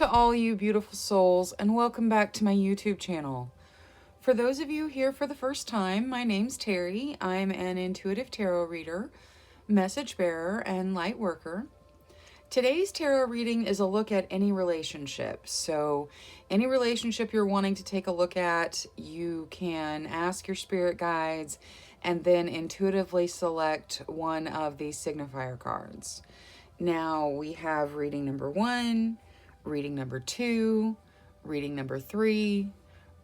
all you beautiful souls, and welcome back to my YouTube channel. For those of you here for the first time, my name's Terry. I'm an intuitive tarot reader, message bearer, and light worker. Today's tarot reading is a look at any relationship. So any relationship you're wanting to take a look at, you can ask your spirit guides and then intuitively select one of these signifier cards. Now we have reading number 1, reading number 2, reading number 3,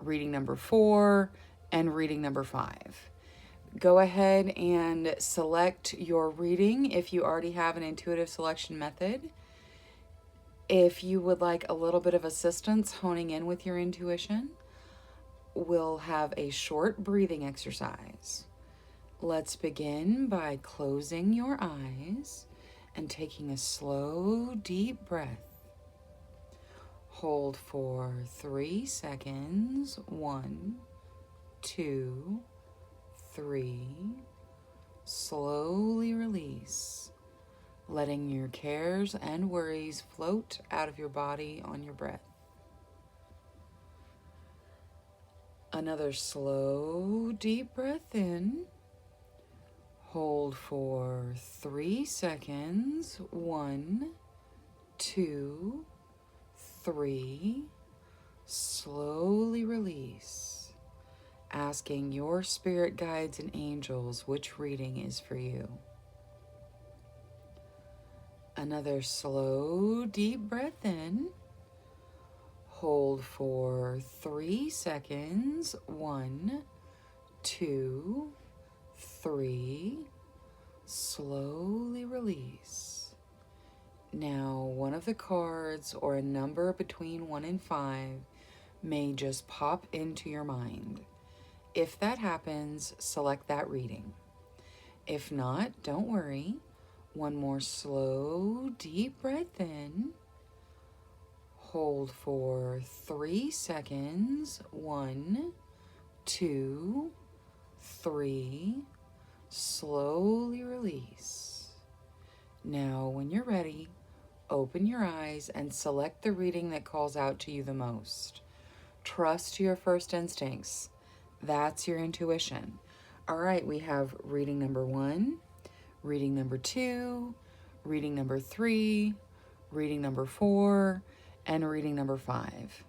reading number 4, and reading number 5. Go ahead and select your reading if you already have an intuitive selection method. If you would like a little bit of assistance honing in with your intuition, we'll have a short breathing exercise. Let's begin by closing your eyes and taking a slow, deep breath. Hold for 3 seconds. 1, 2, 3. Slowly release, letting your cares and worries float out of your body on your breath. Another slow, deep breath in. Hold for 3 seconds. 1, 2, 3. Slowly release, asking your spirit guides and angels which reading is for you. Another slow, deep breath in. Hold for 3 seconds. 1, 2, 3. Slowly release. Now, one of the cards or a number between 1 and 5 may just pop into your mind. If that happens, select that reading. If not, don't worry. One more slow, deep breath in. Hold for 3 seconds. 1, 2, 3. Slowly release. Now, when you're ready, open your eyes and select the reading that calls out to you the most. Trust your first instincts. That's your intuition. All right, we have reading number 1, reading number 2, reading number 3, reading number 4, and reading number 5.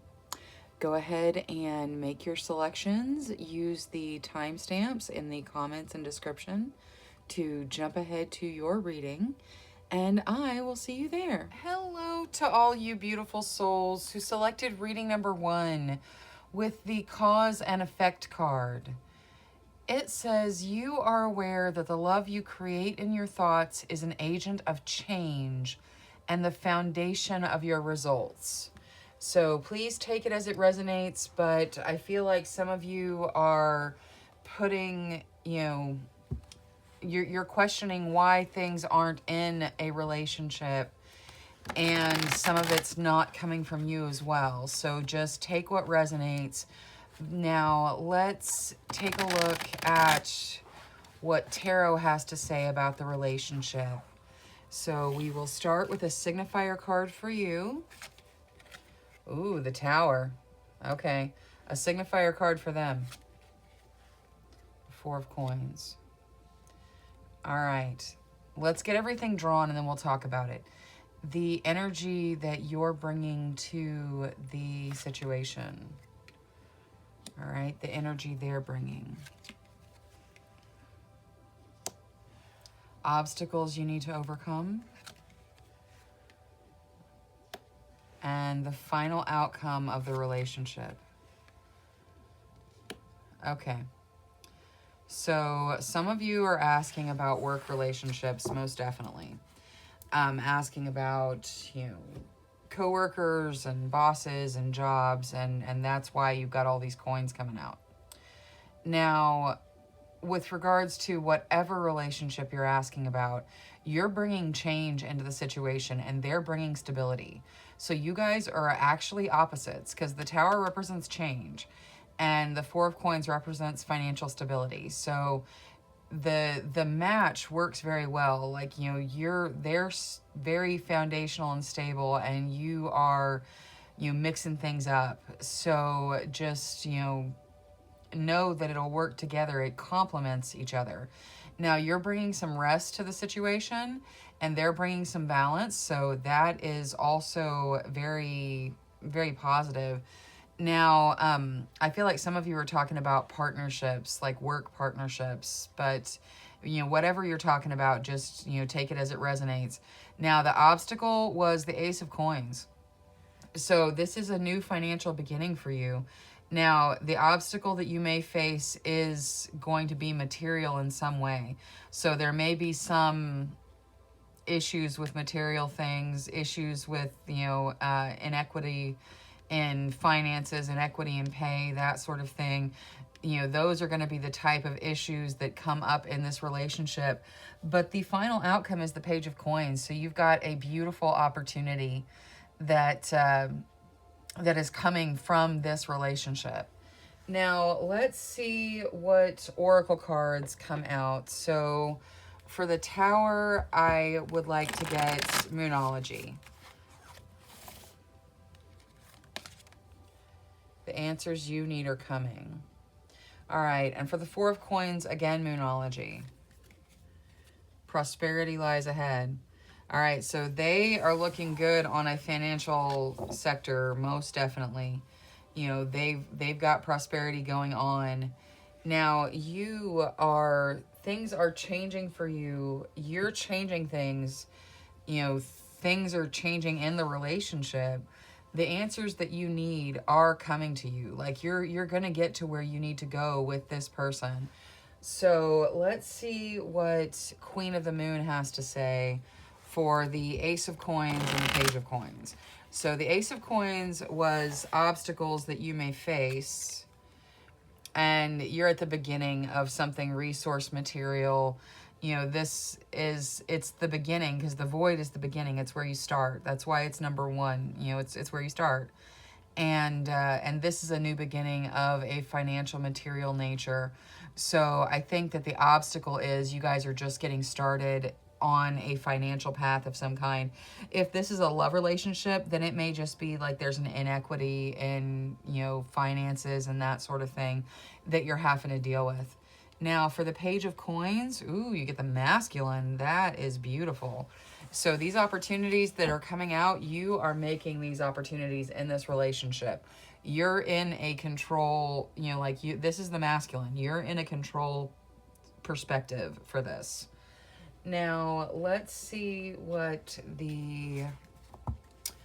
Go ahead and make your selections. Use the timestamps in the comments and description to jump ahead to your reading, and I will see you there. Hello to all you beautiful souls who selected reading number 1 with the cause and effect card. It says, you are aware that the love you create in your thoughts is an agent of change and the foundation of your results. So please take it as it resonates, but I feel like some of you are putting, you're questioning why things aren't in a relationship, and some of it's not coming from you as well. So just take what resonates. Now let's take a look at what tarot has to say about the relationship. So we will start with a signifier card for you. Ooh, the Tower. Okay, a signifier card for them. 4 of Coins. All right, let's get everything drawn and then we'll talk about it. The energy that you're bringing to the situation. All right, the energy they're bringing. Obstacles you need to overcome. And the final outcome of the relationship. Okay. So some of you are asking about work relationships, most definitely. Asking about, coworkers and bosses and jobs, and that's why you've got all these coins coming out. Now, with regards to whatever relationship you're asking about, you're bringing change into the situation and they're bringing stability. So you guys are actually opposites, because the Tower represents change and the 4 of Coins represents financial stability. So the match works very well. Like, they're very foundational and stable, and you are mixing things up. So just, know that it'll work together. It complements each other. Now you're bringing some rest to the situation and they're bringing some balance. So that is also very, very positive. Now, I feel like some of you are talking about partnerships, like work partnerships, but whatever you're talking about, just, take it as it resonates. Now, the obstacle was the Ace of Coins. So this is a new financial beginning for you. Now, the obstacle that you may face is going to be material in some way. So there may be some issues with material things, issues with, inequity in finances, inequity in pay, that sort of thing. Those are going to be the type of issues that come up in this relationship. But the final outcome is the Page of Coins. So you've got a beautiful opportunity that is coming from this relationship. Now, let's see what oracle cards come out. So for the Tower, I would like to get Moonology. The answers you need are coming. All right, and for the Four of Coins, again, Moonology. Prosperity lies ahead. All right, so they are looking good on a financial sector, most definitely. They've got prosperity going on. Now, things are changing for you. You're changing things. Things are changing in the relationship. The answers that you need are coming to you. Like you're going to get to where you need to go with this person. So let's see what Queen of the Moon has to say for the Ace of Coins and the Page of Coins. So the Ace of Coins was obstacles that you may face, and you're at the beginning of something resource material. It's the beginning, because the void is the beginning. It's where you start. That's why it's number one. It's where you start. And this is a new beginning of a financial material nature. So I think that the obstacle is you guys are just getting started on a financial path of some kind. If this is a love relationship, then it may just be like there's an inequity in, finances and that sort of thing that you're having to deal with. Now, for the Page of Coins, ooh, you get the masculine. That is beautiful. So these opportunities that are coming out, you are making these opportunities in this relationship. You're in a control, this is the masculine. You're in a control perspective for this. Now, let's see what the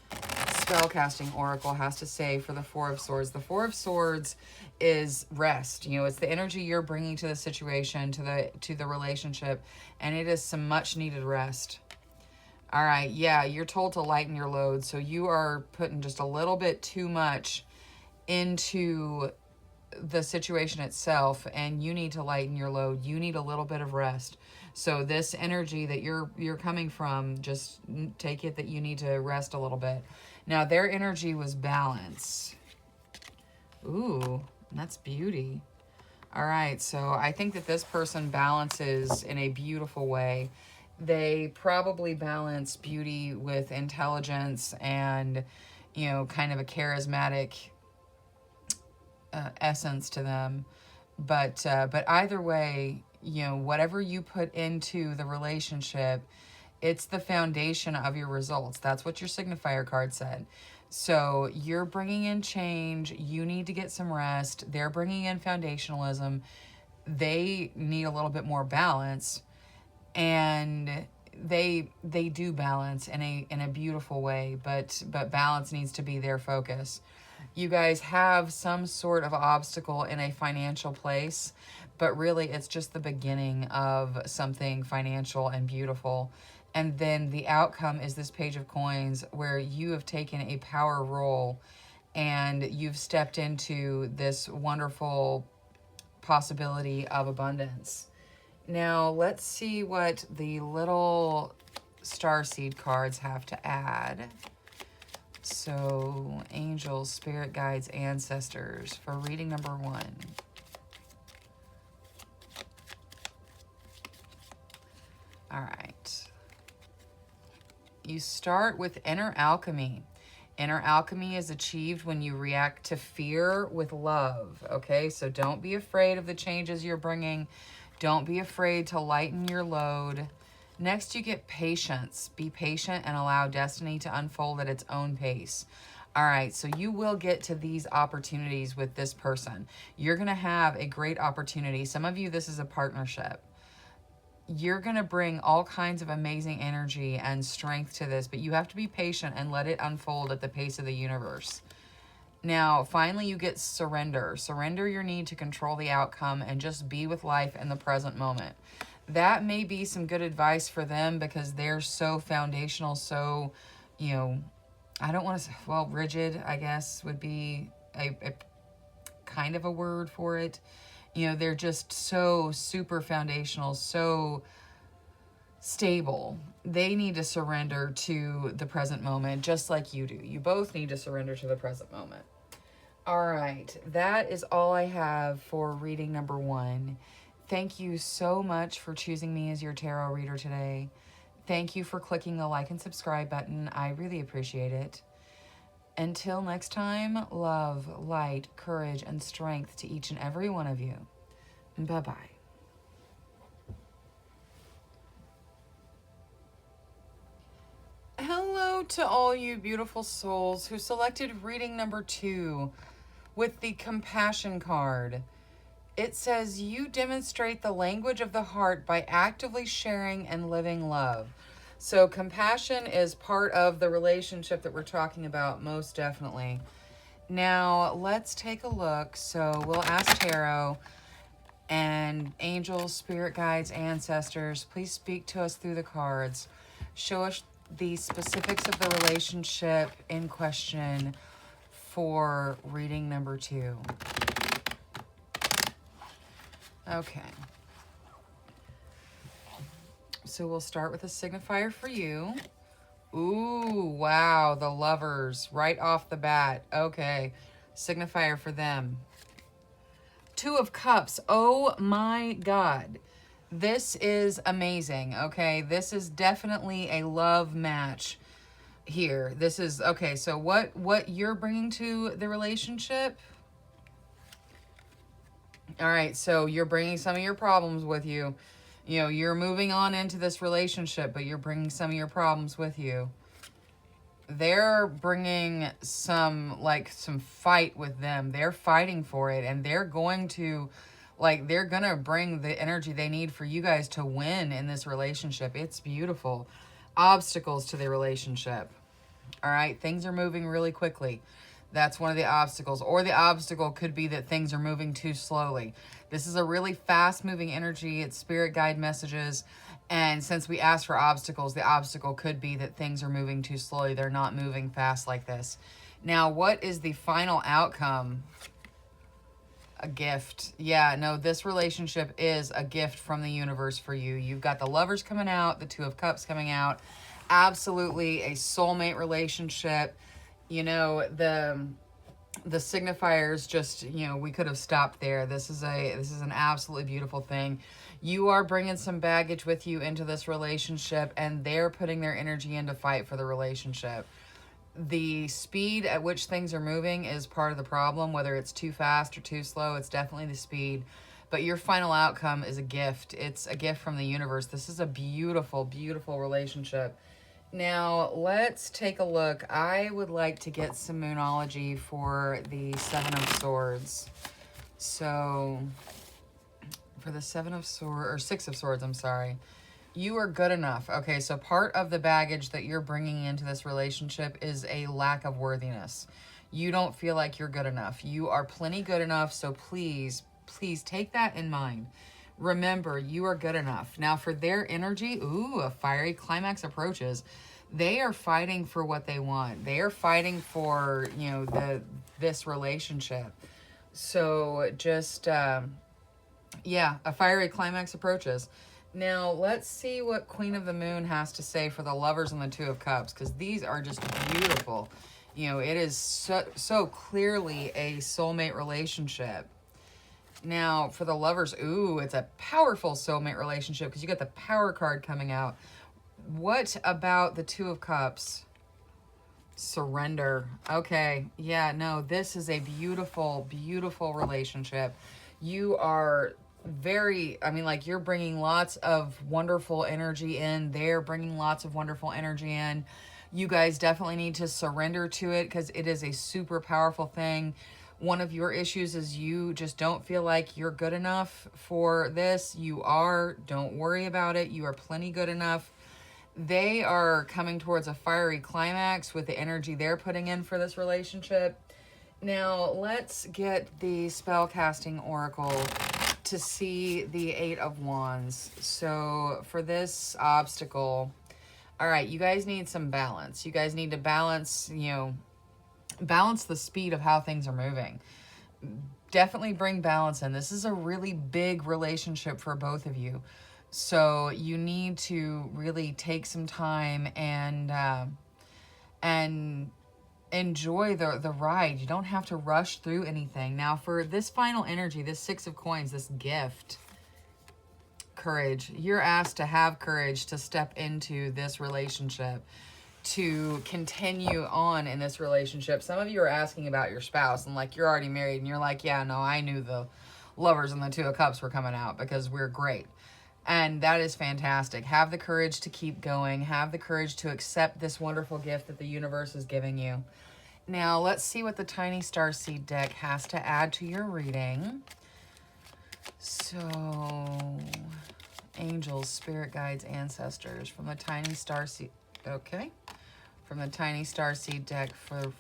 Spellcasting Oracle has to say for the Four of Swords. The Four of Swords is rest. It's the energy you're bringing to the situation, to the relationship, and it is some much needed rest. All right, yeah, you're told to lighten your load, so you are putting just a little bit too much into the situation itself, and you need to lighten your load. You need a little bit of rest. So this energy that you're coming from, just take it that you need to rest a little bit. Now, their energy was balance. Ooh, that's beauty. All right, so I think that this person balances in a beautiful way. They probably balance beauty with intelligence and, kind of a charismatic essence to them. But either way, whatever you put into the relationship, it's the foundation of your results. That's what your signifier card said. So you're bringing in change. You need to get some rest. They're bringing in foundationalism. They need a little bit more balance, and they do balance in a beautiful way. But balance needs to be their focus. You guys have some sort of obstacle in a financial place, but really it's just the beginning of something financial and beautiful. And then the outcome is this Page of Coins, where you have taken a power role and you've stepped into this wonderful possibility of abundance. Now, let's see what the little starseed cards have to add. So, angels, spirit guides, ancestors for reading number 1. All right. You start with inner alchemy. Inner alchemy is achieved when you react to fear with love, okay? So don't be afraid of the changes you're bringing. Don't be afraid to lighten your load. Next, you get patience. Be patient and allow destiny to unfold at its own pace. All right, so you will get to these opportunities with this person. You're going to have a great opportunity. Some of you, this is a partnership. You're going to bring all kinds of amazing energy and strength to this, but you have to be patient and let it unfold at the pace of the universe. Now, finally, you get surrender. Surrender your need to control the outcome and just be with life in the present moment. That may be some good advice for them because they're so foundational, so, you know, I don't want to say, well, rigid, I guess, would be a kind of a word for it. You know, they're just so super foundational, so stable. They need to surrender to the present moment, just like you do. You both need to surrender to the present moment. All right, that is all I have for reading number 1. Thank you so much for choosing me as your tarot reader today. Thank you for clicking the like and subscribe button. I really appreciate it. Until next time, love, light, courage, and strength to each and every one of you. Bye-bye. Hello to all you beautiful souls who selected reading number 2 with the compassion card. It says, you demonstrate the language of the heart by actively sharing and living love. So compassion is part of the relationship that we're talking about, most definitely. Now, let's take a look. So we'll ask tarot and angels, spirit guides, ancestors, please speak to us through the cards. Show us the specifics of the relationship in question for reading number 2. Okay. So we'll start with a signifier for you. Ooh, wow, the lovers right off the bat. Okay, signifier for them. 2 of Cups. Oh my God. This is amazing, okay? This is definitely a love match here. This is, okay, so what you're bringing to the relationship? All right, so you're bringing some of your problems with you. You know, you're moving on into this relationship, but you're bringing some of your problems with you. They're bringing some fight with them. They're fighting for it, and they're going to, they're going to bring the energy they need for you guys to win in this relationship. It's beautiful. Obstacles to the relationship. All right, things are moving really quickly. That's one of the obstacles. Or the obstacle could be that things are moving too slowly. This is a really fast-moving energy. It's spirit guide messages. And since we asked for obstacles, the obstacle could be that things are moving too slowly. They're not moving fast like this. Now, what is the final outcome? A gift. Yeah, no, this relationship is a gift from the universe for you. You've got the lovers coming out, the 2 of Cups coming out. Absolutely a soulmate relationship. You know, the signifiers just, you know, we could have stopped there. This is an absolutely beautiful thing. You are bringing some baggage with you into this relationship, and they're putting their energy in to fight for the relationship. The speed at which things are moving is part of the problem, whether it's too fast or too slow. It's definitely the speed. But your final outcome is a gift. It's a gift from the universe. This is a beautiful, beautiful relationship. Now, let's take a look. I would like to get some Moonology for the 7 of Swords. So, for the 7 of Swords, or 6 of Swords, I'm sorry. You are good enough. Okay, so part of the baggage that you're bringing into this relationship is a lack of worthiness. You don't feel like you're good enough. You are plenty good enough, so please, please take that in mind. Remember, you are good enough. Now, for their energy, ooh, a fiery climax approaches. They are fighting for what they want. They are fighting for, you know, this relationship. So just, yeah, a fiery climax approaches. Now, let's see what Queen of the Moon has to say for the lovers and the 2 of Cups, because these are just beautiful. You know, it is so clearly a soulmate relationship. Now, for the lovers, ooh, it's a powerful soulmate relationship because you got the Power card coming out. What about the 2 of Cups? Surrender. Okay. Yeah, no, this is a beautiful, beautiful relationship. You are like, you're bringing lots of wonderful energy in. They're bringing lots of wonderful energy in. You guys definitely need to surrender to it because it is a super powerful thing. One of your issues is you just don't feel like you're good enough for this. You are. Don't worry about it. You are plenty good enough. They are coming towards a fiery climax with the energy they're putting in for this relationship. Now, let's get the spellcasting oracle to see the Eight of Wands. So, for this obstacle, all right, you guys need some balance. You guys need to balance, balance the speed of how things are moving. Definitely bring balance in. This is a really big relationship for both of you. So you need to really take some time and enjoy the ride. You don't have to rush through anything. Now, for this final energy, this Six of Coins, this gift, courage. You're asked to have courage to step into this relationship, to continue on in this relationship. Some of you are asking about your spouse and like you're already married and you're like, yeah, no, I knew the Lovers and the Two of Cups were coming out because we're great. And that is fantastic. Have the courage to keep going. Have the courage to accept this wonderful gift that the universe is giving you. Now, let's see what the Tiny Starseed deck has to add to your reading. So, angels, spirit guides, ancestors from the Tiny Starseed. Okay. From the Tiny Starseed deck for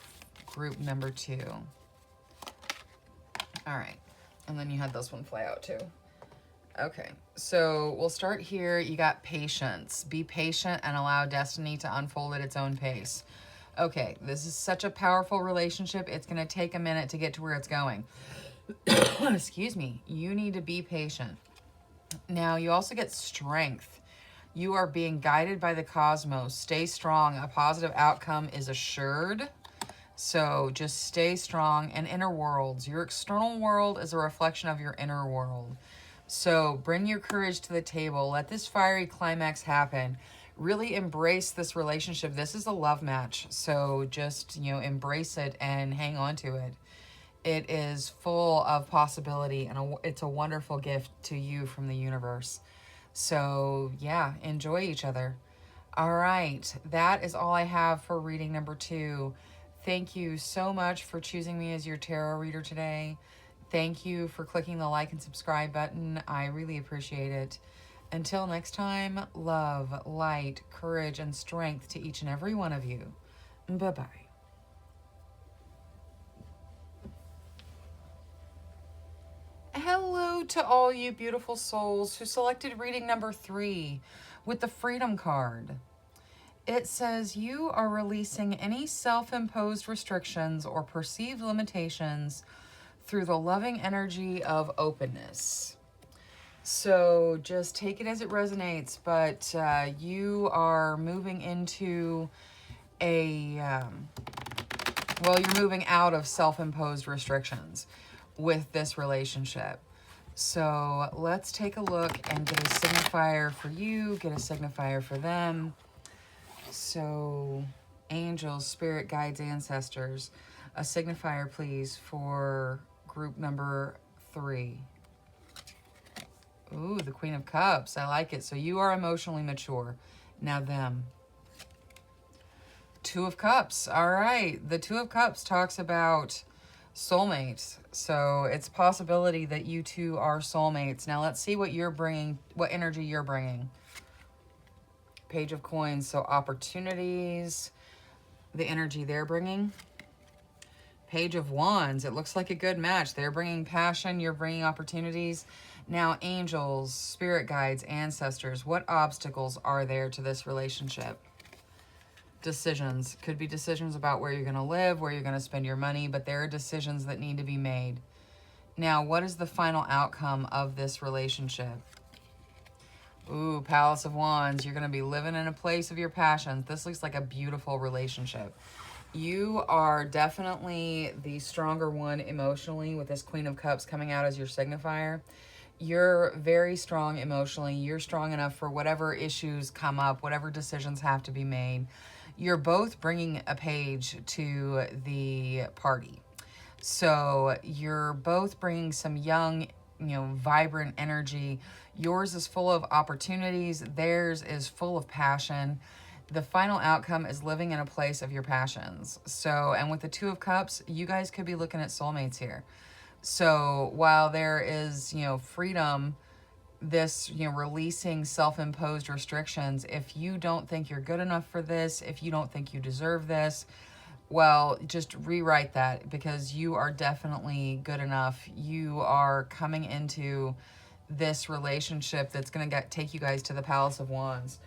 group number 2. All right. And then you had this one fly out too. Okay, so we'll start here. You got patience. Be patient and allow destiny to unfold at its own pace. Okay, this is such a powerful relationship. It's going to take a minute to get to where it's going. Excuse me. You need to be patient. Now, you also get strength. You are being guided by the cosmos. Stay strong. A positive outcome is assured. So just stay strong. And inner worlds. Your external world is a reflection of your inner world. So bring your courage to the table. Let this fiery climax happen. Really embrace this relationship. This is a love match. So just, embrace it and hang on to it. It is full of possibility and it's a wonderful gift to you from the universe. So yeah, enjoy each other. All right. That is all I have for reading number 2. Thank you so much for choosing me as your tarot reader today. Thank you for clicking the like and subscribe button. I really appreciate it. Until next time, love, light, courage, and strength to each and every one of you. Bye-bye. Hello to all you beautiful souls who selected reading number 3 with the Freedom card. It says you are releasing any self-imposed restrictions or perceived limitations through the loving energy of openness. So just take it as it resonates, but you are moving into you're moving out of self-imposed restrictions with this relationship. So let's take a look and get a signifier for you, get a signifier for them. So angels, spirit guides, ancestors, a signifier please for group number 3. Ooh, the Queen of Cups. I like it. So you are emotionally mature. Now them. Two of Cups. All right. The Two of Cups talks about soulmates. So it's a possibility that you two are soulmates. Now let's see what you're bringing, what energy you're bringing. Page of Coins. So opportunities, the energy they're bringing. Page of Wands. It looks like a good match. They're bringing passion. You're bringing opportunities. Now, angels, spirit guides, ancestors. What obstacles are there to this relationship? Decisions. Could be decisions about where you're going to live, where you're going to spend your money, but there are decisions that need to be made. Now, what is the final outcome of this relationship? Ooh, Palace of Wands. You're going to be living in a place of your passions. This looks like a beautiful relationship. You are definitely the stronger one emotionally with this Queen of Cups coming out as your signifier. You're very strong emotionally. You're strong enough for whatever issues come up, whatever decisions have to be made. you're both bringing a page to the party. So you're both bringing some young, vibrant energy. Yours is full of opportunities. Theirs is full of passion. The final outcome is living in a place of your passions. So, and with the Two of Cups, you guys could be looking at soulmates here. So while there is, freedom, this, releasing self-imposed restrictions, if you don't think you're good enough for this, if you don't think you deserve this, well, just rewrite that, because you are definitely good enough. You are coming into this relationship that's going to take you guys to the Palace of Wands.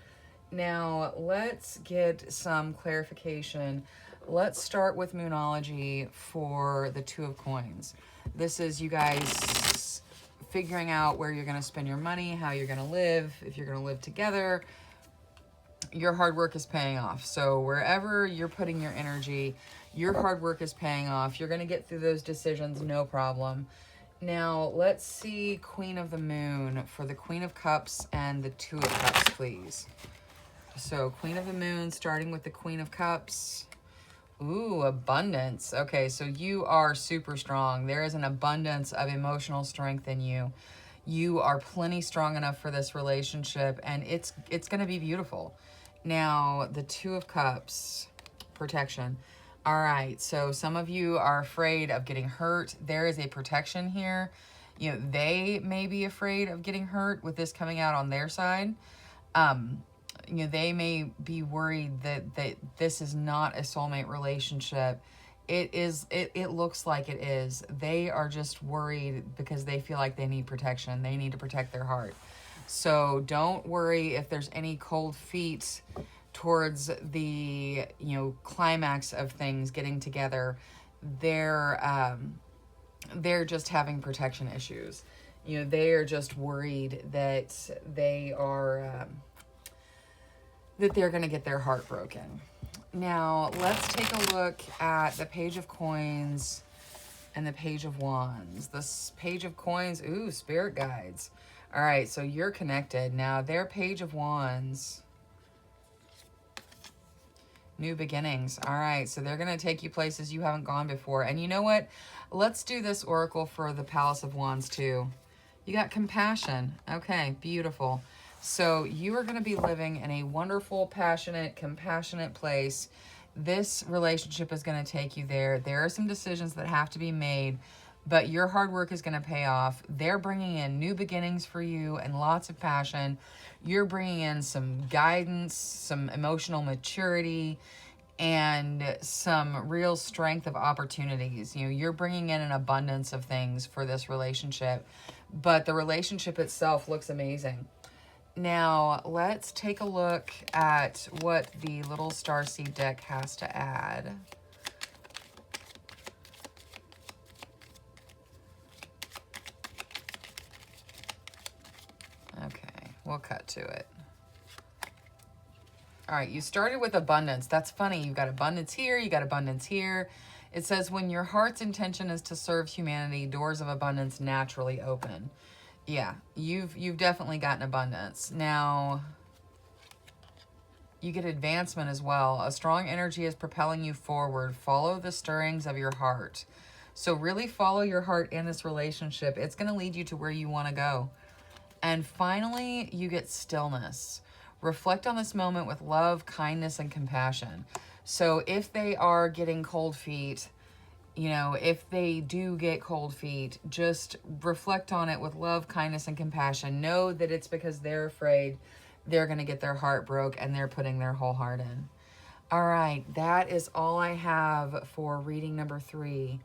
Now, let's get some clarification. Let's start with Moonology for the Two of Coins. This is you guys figuring out where you're going to spend your money, how you're going to live, if you're going to live together. Your hard work is paying off. So wherever you're putting your energy, your hard work is paying off. You're going to get through those decisions, no problem. Now, let's see Queen of the Moon for the Queen of Cups and the Two of Cups, please. So Queen of the Moon, starting with the Queen of Cups. Ooh, abundance. Okay, so you are super strong. There is an abundance of emotional strength in you. You are plenty strong enough for this relationship, and it's going to be beautiful. Now, the Two of Cups, protection. All right, so some of you are afraid of getting hurt. There is a protection here. They may be afraid of getting hurt with this coming out on their side. They may be worried that this is not a soulmate relationship. It looks like it is. They are just worried because they feel like they need protection. They need to protect their heart. So don't worry if there's any cold feet towards the, climax of things getting together. They're just having protection issues. They are just worried that they're going to get their heart broken. Now, let's take a look at the Page of Coins and the Page of Wands. This Page of Coins, ooh, spirit guides. All right, so you're connected. Now, their Page of Wands, new beginnings. All right, so they're going to take you places you haven't gone before. And you know what? Let's do this oracle for the Palace of Wands, too. You got compassion. Okay, beautiful. So you are going to be living in a wonderful, passionate, compassionate place. This relationship is going to take you there. There are some decisions that have to be made, but your hard work is going to pay off. They're bringing in new beginnings for you and lots of passion. You're bringing in some guidance, some emotional maturity, and some real strength of opportunities. You're bringing in an abundance of things for this relationship, but the relationship itself looks amazing. Now, let's take a look at what the little starseed deck has to add. Okay, we'll cut to it. All right, you started with abundance. That's funny. You've got abundance here. You got abundance here. It says, when your heart's intention is to serve humanity, doors of abundance naturally open. Yeah, you've definitely gotten abundance. Now, you get advancement as well. A strong energy is propelling you forward. Follow the stirrings of your heart. So really follow your heart in this relationship. It's going to lead you to where you want to go. And finally, you get stillness. Reflect on this moment with love, kindness, and compassion. So if they are getting cold feet, if they do get cold feet, just reflect on it with love, kindness, and compassion. Know that it's because they're afraid they're going to get their heart broke and they're putting their whole heart in. All right, that is all I have for reading number 3.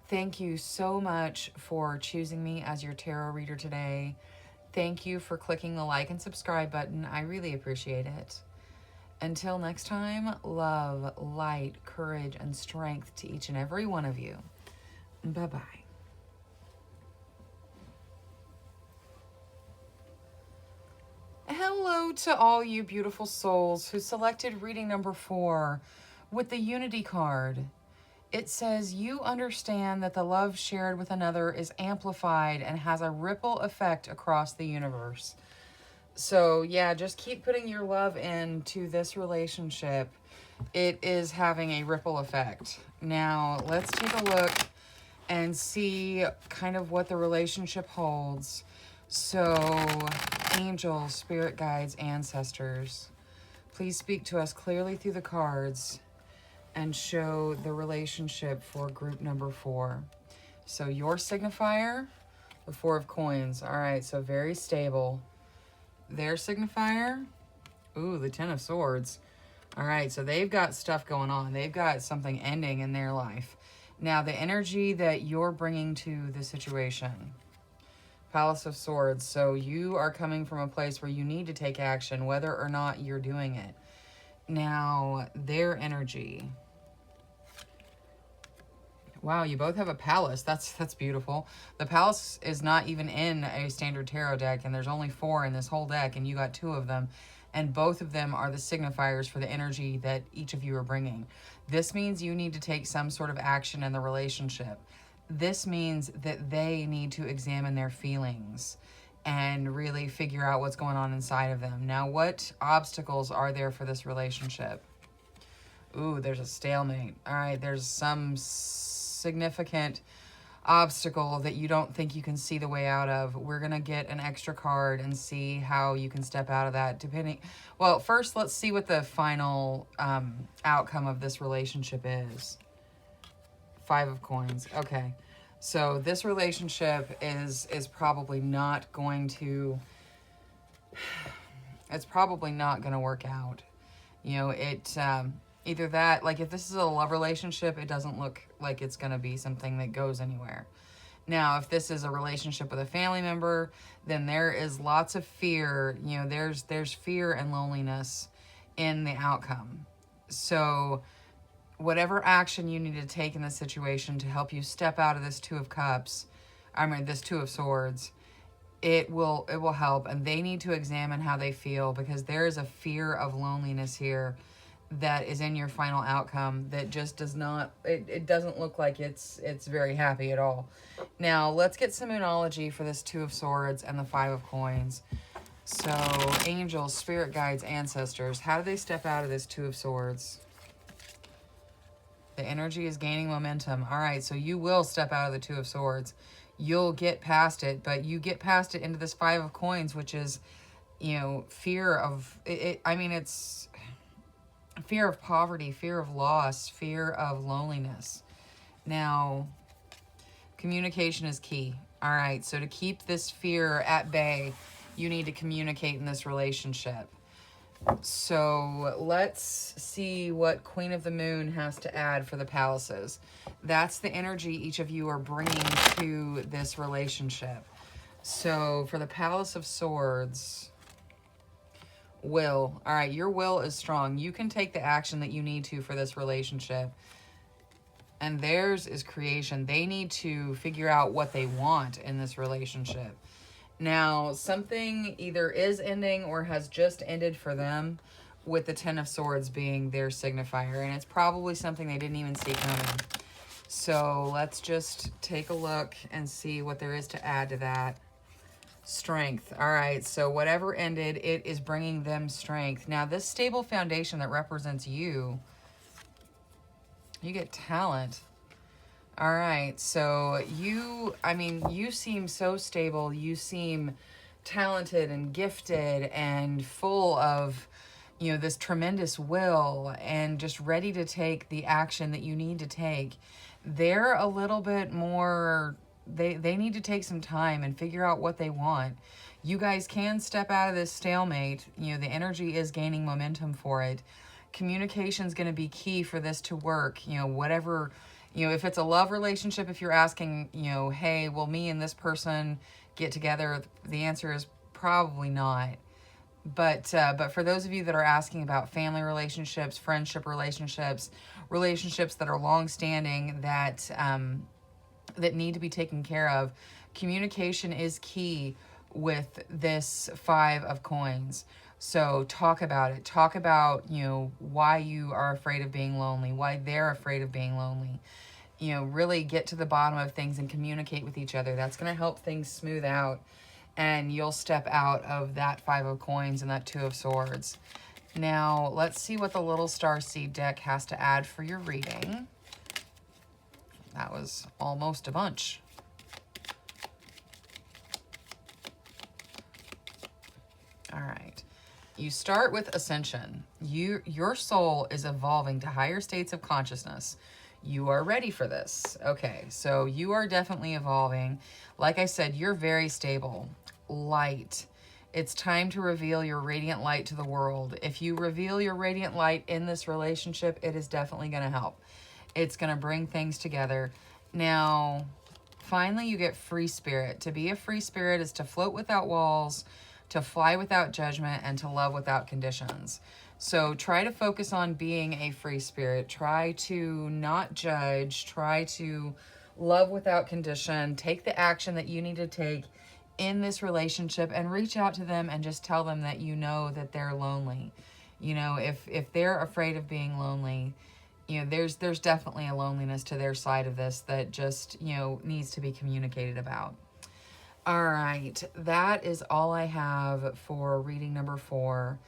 Thank you so much for choosing me as your tarot reader today. Thank you for clicking the like and subscribe button. I really appreciate it. Until next time, love, light, courage, and strength to each and every one of you. Bye-bye. Hello to all you beautiful souls who selected reading number 4 with the Unity card. It says, you understand that the love shared with another is amplified and has a ripple effect across the universe. So yeah, just keep putting your love into this relationship. It is having a ripple effect. Now, let's take a look and see kind of what the relationship holds. So, angels, spirit guides, ancestors, please speak to us clearly through the cards and show the relationship for group number 4. So your signifier, the 4 of coins. All right, so very stable. Their signifier, ooh, the 10 of swords. All right, so they've got stuff going on. They've got something ending in their life. Now, the energy that you're bringing to the situation, Palace of Swords. So you are coming from a place where you need to take action, whether or not you're doing it. Now, their energy. Wow, you both have a palace. That's beautiful. The palace is not even in a standard tarot deck, and there's only 4 in this whole deck, and you got 2 of them. And both of them are the signifiers for the energy that each of you are bringing. This means you need to take some sort of action in the relationship. This means that they need to examine their feelings and really figure out what's going on inside of them. Now, what obstacles are there for this relationship? Ooh, there's a stalemate. All right, there's some significant obstacle that you don't think you can see the way out of. We're going to get an extra card and see how you can step out of that depending. Well, first, let's see what the final outcome of this relationship is. 5 of coins. Okay. So this relationship is probably not going to, it's probably not going to work out. You know, either that, like if this is a love relationship, it doesn't look like it's going to be something that goes anywhere. Now, if this is a relationship with a family member, then there is lots of fear. You know, there's fear and loneliness in the outcome. So whatever action you need to take in this situation to help you step out of this 2 of cups, this 2 of swords, it will help. And they need to examine how they feel, because there is a fear of loneliness here that is in your final outcome that just does not, it doesn't look like it's very happy at all. Now, let's get some moonology for this 2 of swords and the 5 of coins. So, angels, spirit guides, ancestors, how do they step out of this 2 of swords? The energy is gaining momentum. All right, so you will step out of the 2 of swords. You'll get past it, but you get past it into this 5 of coins, which is, you know, fear of it. It's fear of poverty, fear of loss, fear of loneliness. Now, communication is key. All right, so to keep this fear at bay, you need to communicate in this relationship. So let's see what Queen of the Moon has to add for the palaces. That's the energy each of you are bringing to this relationship. So for the Palace of Swords, will. All right, your will is strong. You can take the action that you need to for this relationship. And theirs is creation. They need to figure out what they want in this relationship. Now, something either is ending or has just ended for them, with the 10 of Swords being their signifier. And it's probably something they didn't even see coming. So let's just take a look and see what there is to add to that. Strength. All right, so whatever ended, it is bringing them strength. Now, this stable foundation that represents you, you get talent. All right, so you seem so stable. You seem talented and gifted and full of, you know, this tremendous will and just ready to take the action that you need to take. They're a little bit more, they need to take some time and figure out what they want. You guys can step out of this stalemate. You know, the energy is gaining momentum for it. Communication is going to be key for this to work. You know, whatever, you know, if it's a love relationship, if you're asking, you know, hey, will me and this person get together? The answer is probably not. But for those of you that are asking about family relationships, friendship relationships, relationships that are long-standing, that need to be taken care of, communication is key with this 5 of coins. So talk about it. Talk about, you know, why you are afraid of being lonely, why they're afraid of being lonely. You know, really get to the bottom of things and communicate with each other. That's going to help things smooth out. and you'll step out of that Five of Coins and that Two of Swords. Now, let's see what the Little Star Seed deck has to add for your reading. That was almost a bunch. All right. You start with Ascension. Your soul is evolving to higher states of consciousness. You are ready for this. Okay, so you are definitely evolving. Like I said, you're very stable. Light. It's time to reveal your radiant light to the world. If you reveal your radiant light in this relationship, it is definitely going to help. It's going to bring things together. Now, finally, you get free spirit. To be a free spirit is to float without walls, to fly without judgment, and to love without conditions. So try to focus on being a free spirit. Try to not judge. Try to love without condition. Take the action that you need to take in this relationship and reach out to them and just tell them that you know that they're lonely. You know, if they're afraid of being lonely, you know, there's definitely a loneliness to their side of this that just, you know, needs to be communicated about. All right, that is all I have for reading number 4.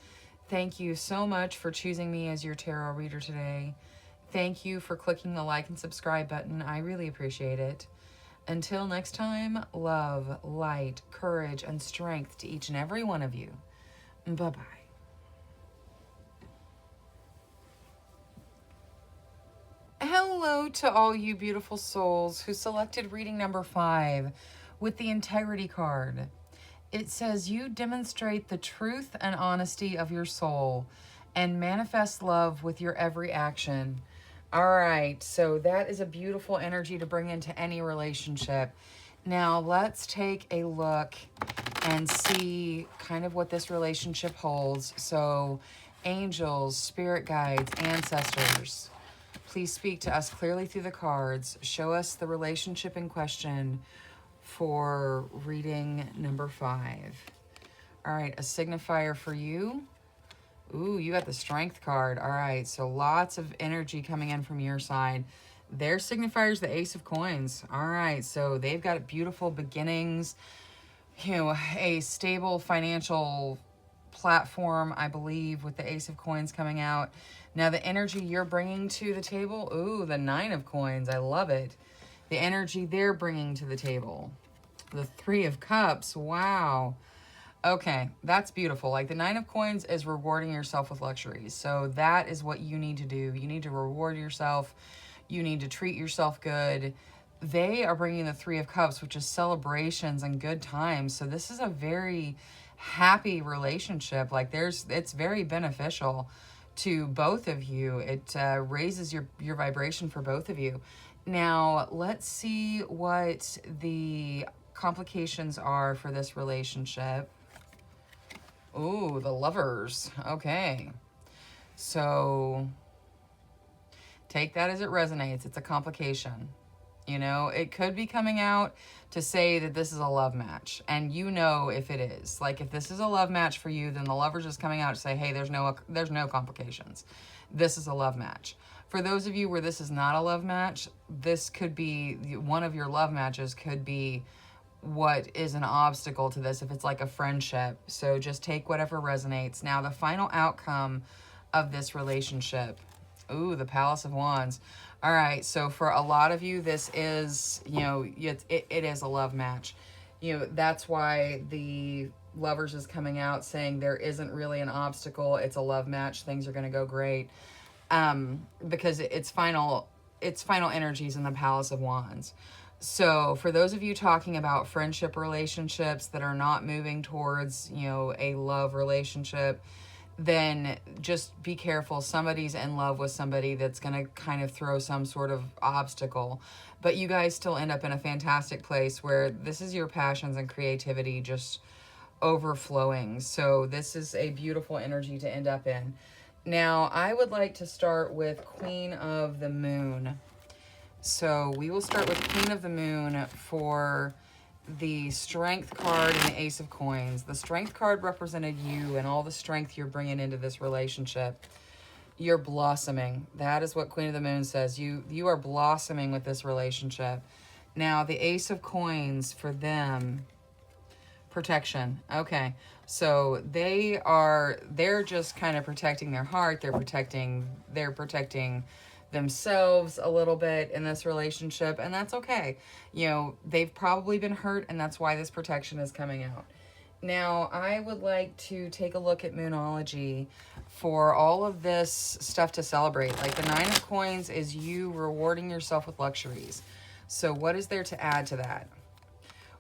Thank you so much for choosing me as your tarot reader today. Thank you for clicking the like and subscribe button. I really appreciate it. Until next time, love, light, courage, and strength to each and every one of you. Bye-bye. Hello to all you beautiful souls who selected reading number 5 with the Integrity card. It says, you demonstrate the truth and honesty of your soul and manifest love with your every action. All right, so that is a beautiful energy to bring into any relationship. Now, let's take a look and see kind of what this relationship holds. So, angels, spirit guides, ancestors, please speak to us clearly through the cards. Show us the relationship in question for reading number 5. All right, a signifier for you. Ooh, you got the Strength card. All right, so lots of energy coming in from your side. Their signifier is the Ace of Coins. All right, so they've got beautiful beginnings, you know, a stable financial platform, I believe, with the Ace of Coins coming out. Now, the energy you're bringing to the table, ooh, the Nine of Coins. I love it. The energy they're bringing to the table. The Three of Cups. Wow. Okay, that's beautiful. Like, the Nine of Coins is rewarding yourself with luxuries. So that is what you need to do. You need to reward yourself. You need to treat yourself good. They are bringing the Three of Cups, which is celebrations and good times. So this is a very happy relationship. Like, it's very beneficial to both of you. It raises your vibration for both of you. Now, let's see what the complications are for this relationship. Ooh, the Lovers. Okay. So take that as it resonates. It's a complication. You know, it could be coming out to say that this is a love match. And you know if it is. Like, if this is a love match for you, then the Lovers is coming out to say, hey, there's no complications. This is a love match. For those of you where this is not a love match, this could be, one of your love matches could be what is an obstacle to this, if it's like a friendship. So just take whatever resonates. Now, the final outcome of this relationship. Ooh, the Palace of Wands. All right, so for a lot of you, this is, you know, it is a love match. You know, that's why the Lovers is coming out saying there isn't really an obstacle. It's a love match. Things are going to go great. Because it's final energies in the Palace of Wands. So for those of you talking about friendship relationships that are not moving towards, you know, a love relationship, then just be careful. Somebody's in love with somebody that's going to kind of throw some sort of obstacle. But you guys still end up in a fantastic place where this is your passions and creativity just overflowing. So this is a beautiful energy to end up in. Now, I would like to start with Queen of the Moon. So we will start with Queen of the Moon for the Strength card and the Ace of Coins. The Strength card represented you and all the strength you're bringing into this relationship. You're blossoming. That is what Queen of the Moon says. You are blossoming with this relationship. Now, the Ace of Coins for them, Protection. Okay. So they're just kind of protecting their heart. They're protecting themselves a little bit in this relationship, and that's okay. They've probably been hurt, and that's why this protection is coming out. Now, I would like to take a look at Moonology for all of this stuff to celebrate. Like the Nine of Coins is you rewarding yourself with luxuries. So what is there to add to that?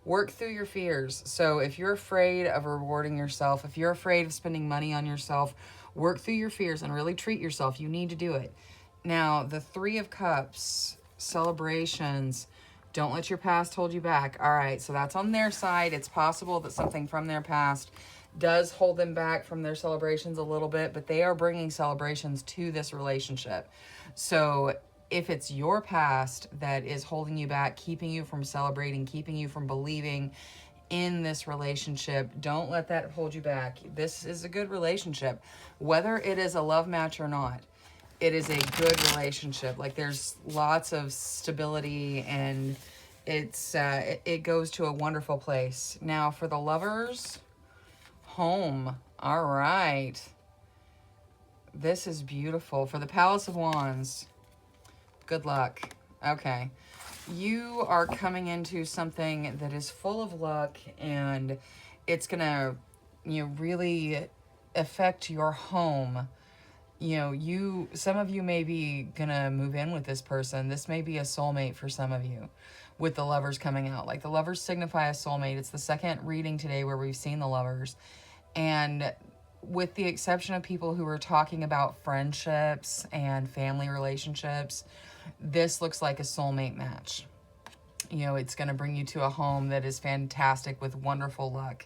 Work through your fears. So if you're afraid of rewarding yourself, if you're afraid of spending money on yourself, work through your fears and really treat yourself. You need to do it. Now, the Three of Cups, celebrations. Don't let your past hold you back. All right, so that's on their side. It's possible that something from their past does hold them back from their celebrations a little bit, but they are bringing celebrations to this relationship. So if it's your past that is holding you back, keeping you from celebrating, keeping you from believing in this relationship, don't let that hold you back. This is a good relationship, whether it is a love match or not. It is a good relationship. Like there's lots of stability, and it goes to a wonderful place. Now for the lovers, home. All right. This is beautiful. For the Palace of Wands, good luck. Okay. You are coming into something that is full of luck, and it's going to, really affect your home. Some of you may be gonna move in with this person. This may be a soulmate for some of you with the lovers coming out. Like the lovers signify a soulmate. It's the second reading today where we've seen the lovers. And with the exception of people who are talking about friendships and family relationships, this looks like a soulmate match. It's gonna bring you to a home that is fantastic with wonderful luck.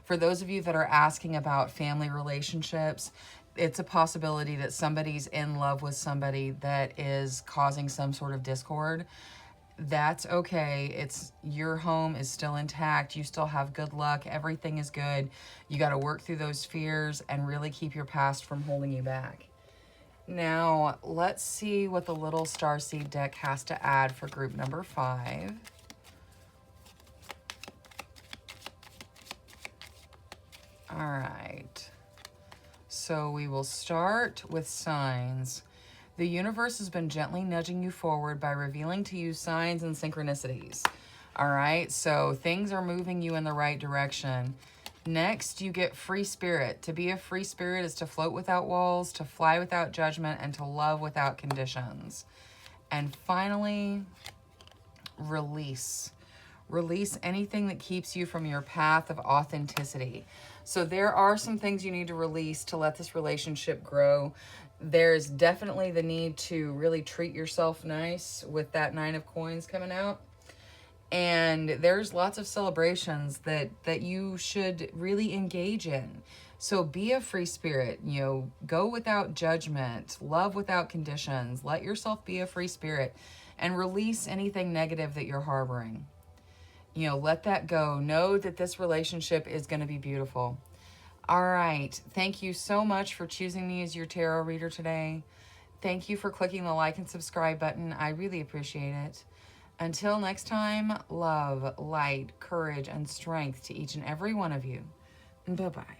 For those of you that are asking about family relationships, it's a possibility that somebody's in love with somebody that is causing some sort of discord. That's okay. Your home is still intact. You still have good luck. Everything is good. You got to work through those fears and really keep your past from holding you back. Now, let's see what the little starseed deck has to add for group number 5. All right. So we will start with signs. The universe has been gently nudging you forward by revealing to you signs and synchronicities. All right, so things are moving you in the right direction. Next, you get free spirit. To be a free spirit is to float without walls, to fly without judgment, and to love without conditions. And finally, release. Release anything that keeps you from your path of authenticity. So there are some things you need to release to let this relationship grow. There's definitely the need to really treat yourself nice with that Nine of Coins coming out. And there's lots of celebrations that you should really engage in. So be a free spirit, go without judgment, love without conditions, let yourself be a free spirit, and release anything negative that you're harboring. Let that go. Know that this relationship is going to be beautiful. All right. Thank you so much for choosing me as your tarot reader today. Thank you for clicking the like and subscribe button. I really appreciate it. Until next time, love, light, courage, and strength to each and every one of you. Bye-bye.